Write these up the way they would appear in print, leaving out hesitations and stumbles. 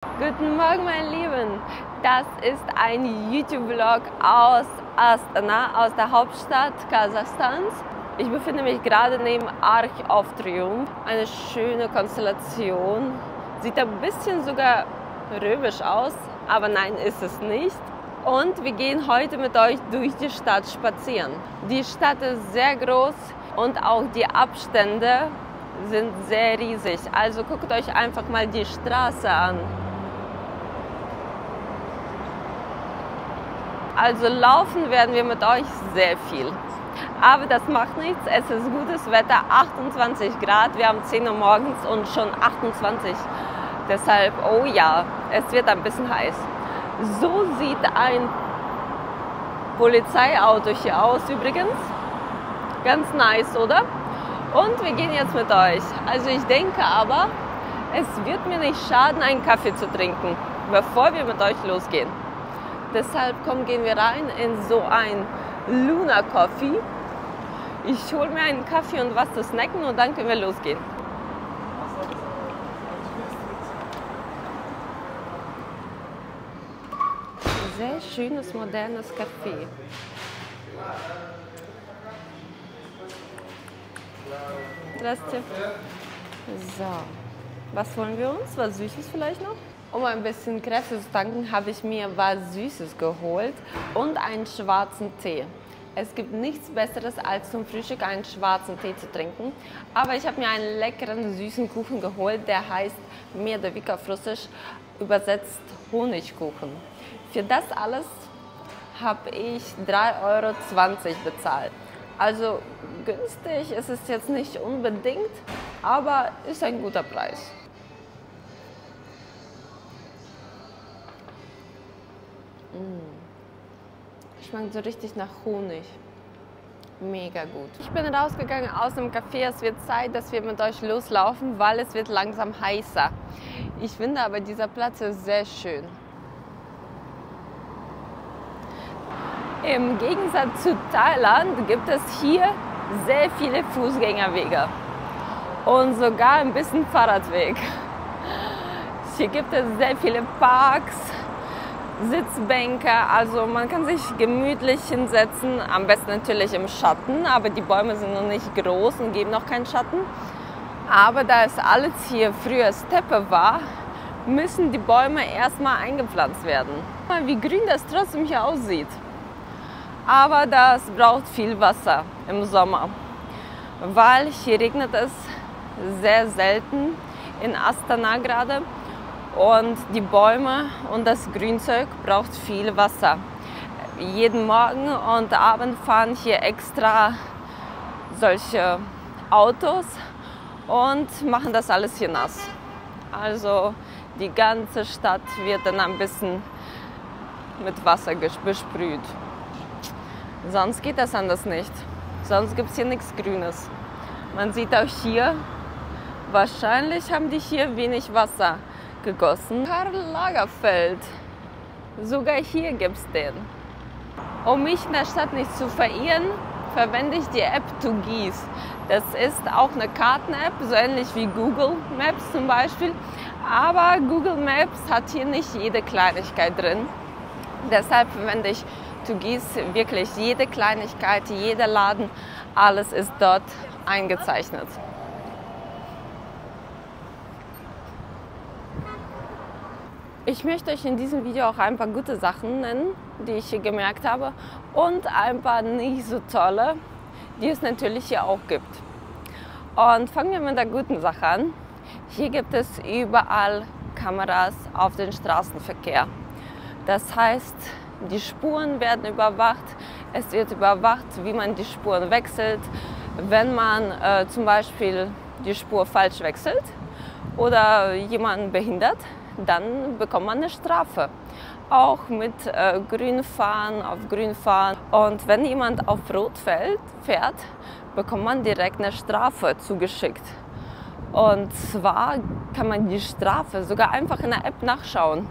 Guten Morgen, meine Lieben! Das ist ein YouTube-Vlog aus Astana, aus der Hauptstadt Kasachstans. Ich befinde mich gerade neben Arch of Triumph. Eine schöne Konstellation. Sieht ein bisschen sogar römisch aus, aber nein, ist es nicht. Und wir gehen heute mit euch durch die Stadt spazieren. Die Stadt ist sehr groß und auch die Abstände sind sehr riesig. Also guckt euch einfach mal die Straße an. Also laufen werden wir mit euch sehr viel. Aber das macht nichts, es ist gutes Wetter, 28 Grad, wir haben 10 Uhr morgens und schon 28. Deshalb, oh ja, es wird ein bisschen heiß. So sieht ein Polizeiauto hier aus übrigens. Ganz nice, oder? Und wir gehen jetzt mit euch. Also ich denke aber, es wird mir nicht schaden, einen Kaffee zu trinken, bevor wir mit euch losgehen. Deshalb gehen wir rein in so ein Luna Coffee. Ich hole mir einen Kaffee und was zu snacken und dann können wir losgehen. Sehr schönes, modernes Café. Здравствуйте. So, was holen wir uns? Was Süßes vielleicht noch? Um ein bisschen Kräfte zu tanken, habe ich mir was Süßes geholt und einen schwarzen Tee. Es gibt nichts Besseres, als zum Frühstück einen schwarzen Tee zu trinken. Aber ich habe mir einen leckeren, süßen Kuchen geholt, der heißt Medovika auf Russisch, übersetzt Honigkuchen. Für das alles habe ich 3,20 € bezahlt. Also günstig ist es jetzt nicht unbedingt, aber ist ein guter Preis. Schmeckt so richtig nach Honig. Mega gut. Ich bin rausgegangen aus dem Café. Es wird Zeit, dass wir mit euch loslaufen, weil es wird langsam heißer. Ich finde aber, dieser Platz ist sehr schön. Im Gegensatz zu Thailand gibt es hier sehr viele Fußgängerwege und sogar ein bisschen Fahrradweg. Hier gibt es sehr viele Parks, Sitzbänke, also man kann sich gemütlich hinsetzen, am besten natürlich im Schatten, aber die Bäume sind noch nicht groß und geben noch keinen Schatten. Aber da es alles hier früher Steppe war, müssen die Bäume erstmal eingepflanzt werden. Mal wie grün das trotzdem hier aussieht. Aber das braucht viel Wasser im Sommer, weil hier regnet es sehr selten in Astana gerade. Und die Bäume und das Grünzeug braucht viel Wasser. Jeden Morgen und Abend fahren hier extra solche Autos und machen das alles hier nass. Also die ganze Stadt wird dann ein bisschen mit Wasser besprüht. Sonst geht das anders nicht. Sonst gibt es hier nichts Grünes. Man sieht auch hier, wahrscheinlich haben die hier wenig Wasser gegossen. Karl Lagerfeld, sogar hier gibt es den. Um mich in der Stadt nicht zu verirren, verwende ich die App Tugis. Das ist auch eine Karten-App, so ähnlich wie Google Maps zum Beispiel. Aber Google Maps hat hier nicht jede Kleinigkeit drin. Deshalb verwende ich Tugis wirklich jede Kleinigkeit, jeder Laden, alles ist dort eingezeichnet. Ich möchte euch in diesem Video auch ein paar gute Sachen nennen, die ich hier gemerkt habe und ein paar nicht so tolle, die es natürlich hier auch gibt. Und fangen wir mit der guten Sache an. Hier gibt es überall Kameras auf den Straßenverkehr. Das heißt, die Spuren werden überwacht. Es wird überwacht, wie man die Spuren wechselt. Wenn man zum Beispiel die Spur falsch wechselt oder jemanden behindert, dann bekommt man eine Strafe. Auch mit grün fahren, auf grün fahren. Und wenn jemand auf Rot fährt, bekommt man direkt eine Strafe zugeschickt. Und zwar kann man die Strafe sogar einfach in der App nachschauen.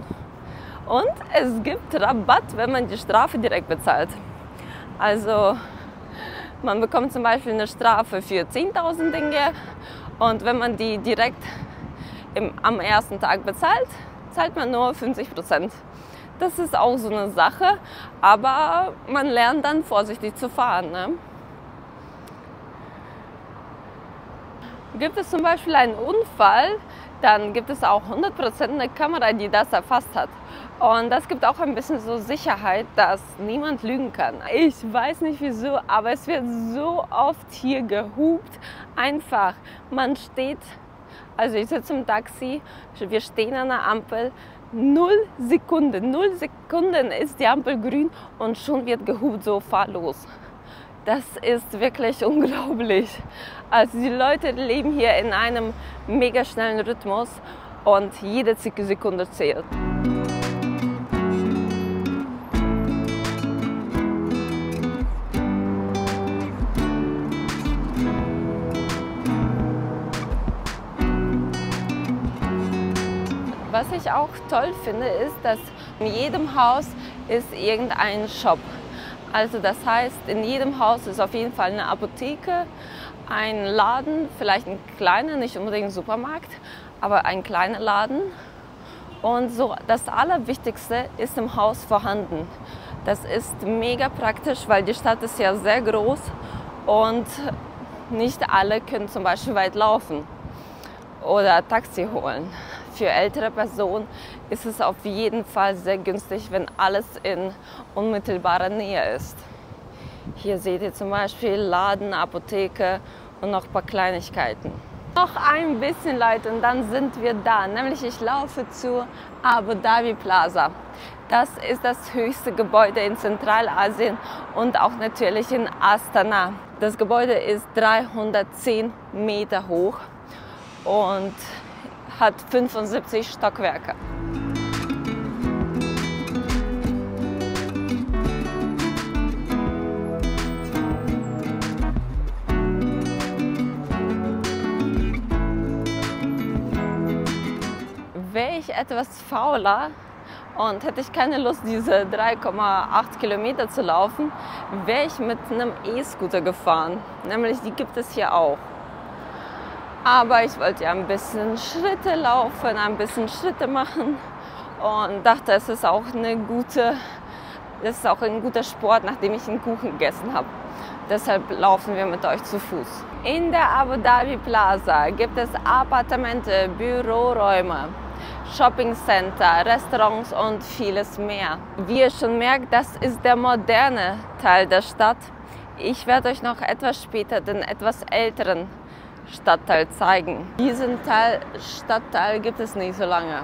Und es gibt Rabatt, wenn man die Strafe direkt bezahlt. Also man bekommt zum Beispiel eine Strafe für 10.000 Dinge und wenn man die direkt am ersten Tag bezahlt, zahlt man nur 50%. Das ist auch so eine Sache, aber man lernt dann vorsichtig zu fahren, ne? Gibt es zum Beispiel einen Unfall, dann gibt es auch 100% eine Kamera, die das erfasst hat. Und das gibt auch ein bisschen so Sicherheit, dass niemand lügen kann. Ich weiß nicht wieso, aber es wird so oft hier gehupt. Einfach, man steht, also ich sitze im Taxi, wir stehen an der Ampel, 0 Sekunden ist die Ampel grün und schon wird gehupt, so fahr los. Das ist wirklich unglaublich. Also die Leute leben hier in einem mega schnellen Rhythmus und jede Sekunde zählt. Was ich auch toll finde, ist, dass in jedem Haus ist irgendein Shop. Also das heißt, in jedem Haus ist auf jeden Fall eine Apotheke, ein Laden, vielleicht ein kleiner, nicht unbedingt ein Supermarkt, aber ein kleiner Laden. Und so das Allerwichtigste ist im Haus vorhanden. Das ist mega praktisch, weil die Stadt ist ja sehr groß und nicht alle können zum Beispiel weit laufen oder Taxi holen. Für ältere Personen ist es auf jeden Fall sehr günstig, wenn alles in unmittelbarer Nähe ist. Hier seht ihr zum Beispiel Laden, Apotheke und noch ein paar Kleinigkeiten. Noch ein bisschen, Leute, und dann sind wir da. Nämlich ich laufe zur Abu Dhabi Plaza. Das ist das höchste Gebäude in Zentralasien und auch natürlich in Astana. Das Gebäude ist 310 Meter hoch und hat 75 Stockwerke. Wäre ich etwas fauler und hätte ich keine Lust, diese 3,8 Kilometer zu laufen, wäre ich mit einem E-Scooter gefahren. Nämlich die gibt es hier auch. Aber ich wollte ja ein bisschen Schritte laufen, ein bisschen Schritte machen und dachte, es ist auch ein guter Sport, nachdem ich einen Kuchen gegessen habe. Deshalb laufen wir mit euch zu Fuß. In der Abu Dhabi Plaza gibt es Appartemente, Büroräume, Shoppingcenter, Restaurants und vieles mehr. Wie ihr schon merkt, das ist der moderne Teil der Stadt. Ich werde euch noch etwas später den etwas älteren Stadtteil zeigen. Diesen Stadtteil gibt es nicht so lange.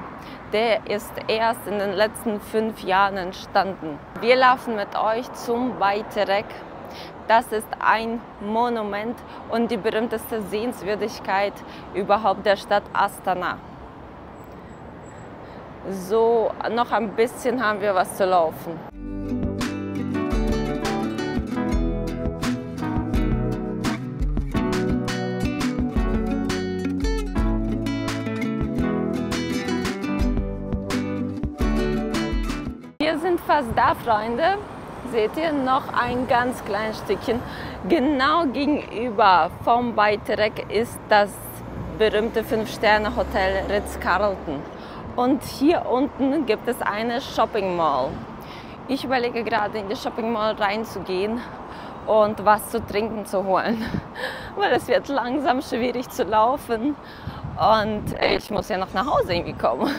Der ist erst in den letzten 5 Jahren entstanden. Wir laufen mit euch zum Bayterek. Das ist ein Monument und die berühmteste Sehenswürdigkeit überhaupt der Stadt Astana. So, noch ein bisschen haben wir was zu laufen. Wir sind fast da, Freunde. Seht ihr, noch ein ganz kleines Stückchen. Genau gegenüber vom Bayterek ist das berühmte 5-Sterne-Hotel Ritz-Carlton. Und hier unten gibt es eine Shopping Mall. Ich überlege gerade, in die Shopping Mall reinzugehen und was zu trinken zu holen. Weil es wird langsam schwierig zu laufen und ich muss ja noch nach Hause irgendwie kommen.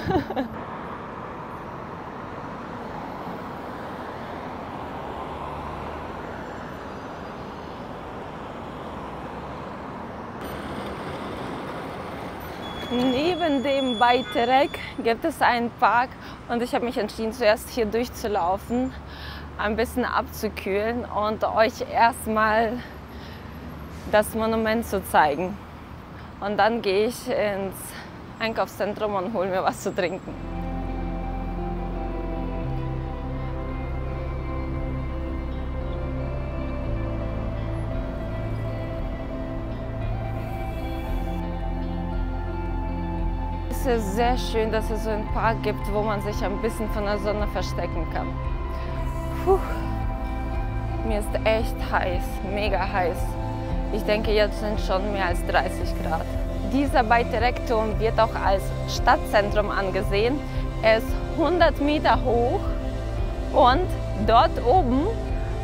Neben dem Bayterek gibt es einen Park und ich habe mich entschieden, zuerst hier durchzulaufen, ein bisschen abzukühlen und euch erstmal das Monument zu zeigen. Und dann gehe ich ins Einkaufszentrum und hole mir was zu trinken. Es ist sehr schön, dass es so einen Park gibt, wo man sich ein bisschen von der Sonne verstecken kann. Puh. Mir ist echt heiß, mega heiß. Ich denke, jetzt sind schon mehr als 30 Grad. Dieser Bayterek-Turm wird auch als Stadtzentrum angesehen. Er ist 100 Meter hoch und dort oben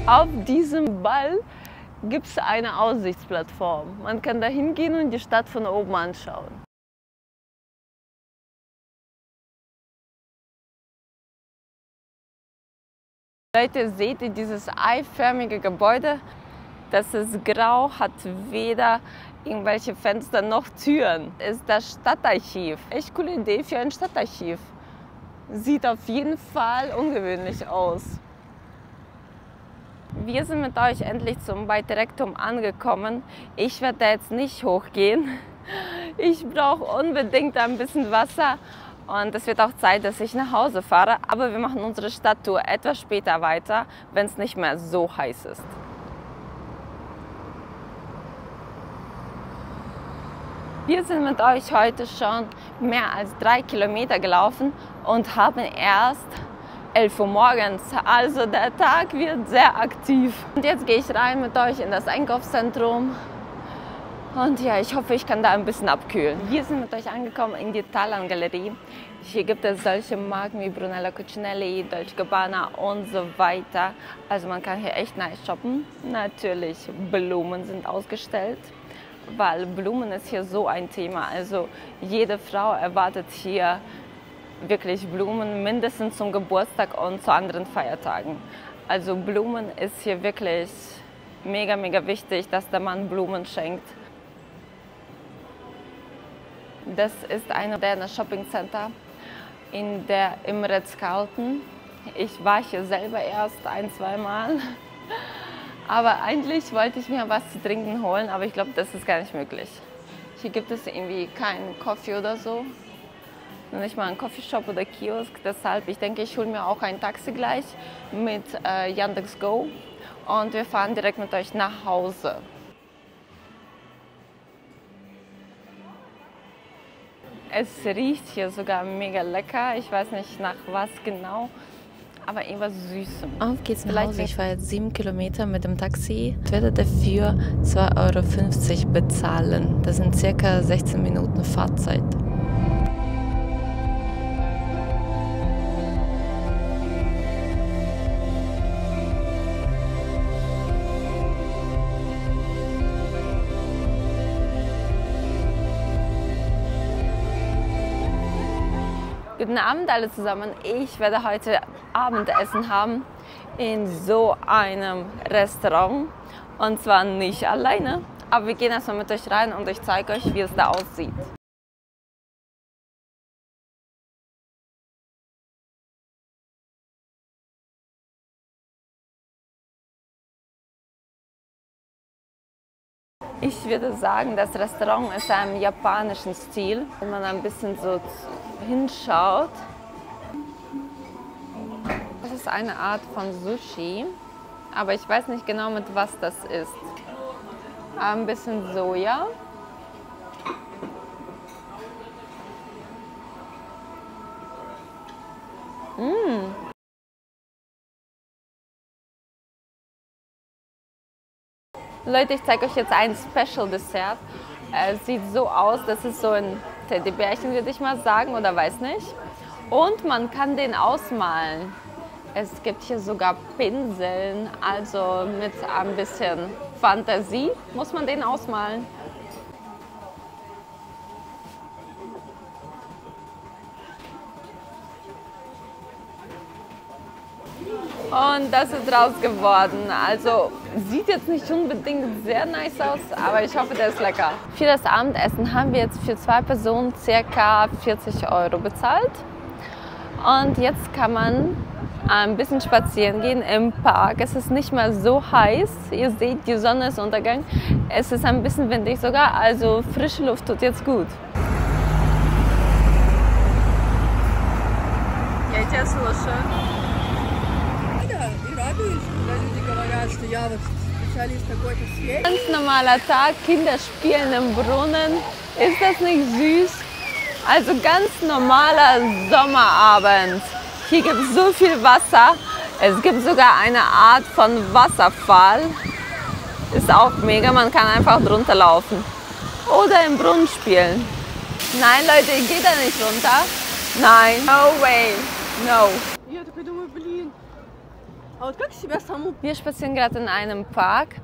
auf diesem Ball gibt es eine Aussichtsplattform. Man kann da hingehen und die Stadt von oben anschauen. Leute, seht ihr dieses eiförmige Gebäude? Das ist grau, hat weder irgendwelche Fenster noch Türen. Das ist das Stadtarchiv. Echt coole Idee für ein Stadtarchiv. Sieht auf jeden Fall ungewöhnlich aus. Wir sind mit euch endlich zum Bajterektum angekommen. Ich werde da jetzt nicht hochgehen. Ich brauche unbedingt ein bisschen Wasser. Und es wird auch Zeit, dass ich nach Hause fahre. Aber wir machen unsere Stadttour etwas später weiter, wenn es nicht mehr so heiß ist. Wir sind mit euch heute schon mehr als 3 Kilometer gelaufen und haben erst 11 Uhr morgens. Also der Tag wird sehr aktiv. Und jetzt gehe ich rein mit euch in das Einkaufszentrum. Und ja, ich hoffe, ich kann da ein bisschen abkühlen. Wir sind mit euch angekommen in die Talan-Galerie. Hier gibt es solche Marken wie Brunello Cucinelli, Dolce & Gabbana und so weiter. Also man kann hier echt nice shoppen. Natürlich, Blumen sind ausgestellt, weil Blumen ist hier so ein Thema. Also jede Frau erwartet hier wirklich Blumen, mindestens zum Geburtstag und zu anderen Feiertagen. Also Blumen ist hier wirklich mega, mega wichtig, dass der Mann Blumen schenkt. Das ist ein modernes Shoppingcenter im Ritz-Carlton. Ich war hier selber erst 1-2 Mal. Aber eigentlich wollte ich mir was zu trinken holen, aber ich glaube, das ist gar nicht möglich. Hier gibt es irgendwie keinen Kaffee oder so. Nicht mal einen Coffeeshop oder Kiosk. Deshalb, ich denke, ich hole mir auch ein Taxi gleich mit Yandex Go. Und wir fahren direkt mit euch nach Hause. Es riecht hier sogar mega lecker. Ich weiß nicht nach was genau, aber irgendwas Süßem. Auf geht's nach Hause. Ich fahre jetzt 7 Kilometer mit dem Taxi. Ich werde dafür 2,50 € bezahlen. Das sind circa 16 Minuten Fahrzeit. Guten Abend alle zusammen. Ich werde heute Abendessen haben in so einem Restaurant. Und zwar nicht alleine, aber wir gehen erstmal mit euch rein und ich zeige euch, wie es da aussieht. Ich würde sagen, das Restaurant ist im japanischen Stil. Wenn man ein bisschen so hinschaut, das ist eine Art von Sushi, aber ich weiß nicht genau, mit was das ist. Ein bisschen Soja. Leute, ich zeige euch jetzt ein Special Dessert. Es sieht so aus, das ist so ein Teddybärchen, würde ich mal sagen, oder weiß nicht. Und man kann den ausmalen. Es gibt hier sogar Pinseln, also mit ein bisschen Fantasie muss man den ausmalen. Und das ist draus geworden. Also sieht jetzt nicht unbedingt sehr nice aus, aber ich hoffe, der ist lecker. Für das Abendessen haben wir jetzt für 2 Personen ca. 40 € bezahlt. Und jetzt kann man ein bisschen spazieren gehen im Park. Es ist nicht mehr so heiß. Ihr seht, die Sonne ist untergegangen. Es ist ein bisschen windig sogar, also frische Luft tut jetzt gut. Я тебя слушаю. Ganz normaler Tag, Kinder spielen im Brunnen. Ist das nicht süß? Also ganz normaler Sommerabend. Hier gibt es so viel Wasser. Es gibt sogar eine Art von Wasserfall. Ist auch mega, man kann einfach drunter laufen. Oder im Brunnen spielen. Nein Leute, ich gehe da nicht runter. Nein, no way, no. Я такой думаю, блин, а вот как себя саму... Wir spazieren gerade in einem Park.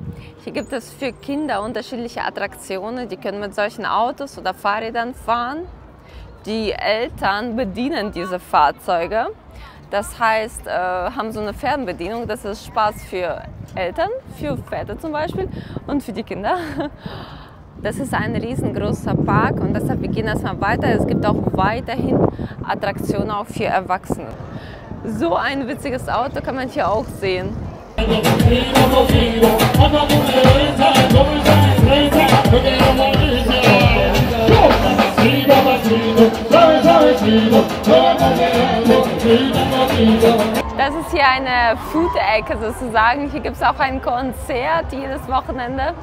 Hier gibt es für Kinder unterschiedliche Attraktionen. Die können mit solchen Autos oder Fahrrädern fahren. Die Eltern bedienen diese Fahrzeuge. Das heißt, haben so eine Fernbedienung. Das ist Spaß für Eltern, für Väter zum Beispiel und für die Kinder. Das ist ein riesengroßer Park und deshalb wir gehen erstmal weiter. Es gibt auch weiterhin Attraktionen auch für Erwachsene. So ein witziges Auto kann man hier auch sehen. Das ist hier eine Food-Ecke sozusagen. Hier gibt es auch ein Konzert jedes Wochenende.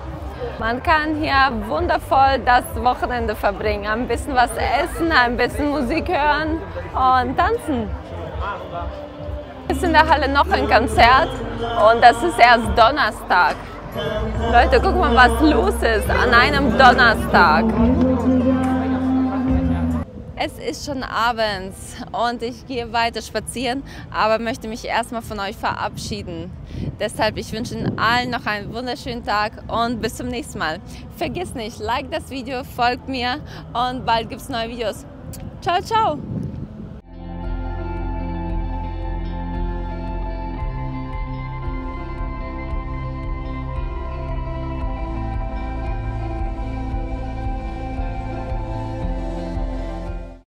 Man kann hier wundervoll das Wochenende verbringen. Ein bisschen was essen, ein bisschen Musik hören und tanzen. Es ist in der Halle noch ein Konzert und das ist erst Donnerstag. Leute, guck mal, was los ist an einem Donnerstag. Es ist schon abends und ich gehe weiter spazieren, aber möchte mich erstmal von euch verabschieden. Deshalb, ich wünsche Ihnen allen noch einen wunderschönen Tag und bis zum nächsten Mal. Vergiss nicht, like das Video, folgt mir und bald gibt es neue Videos. Ciao, ciao!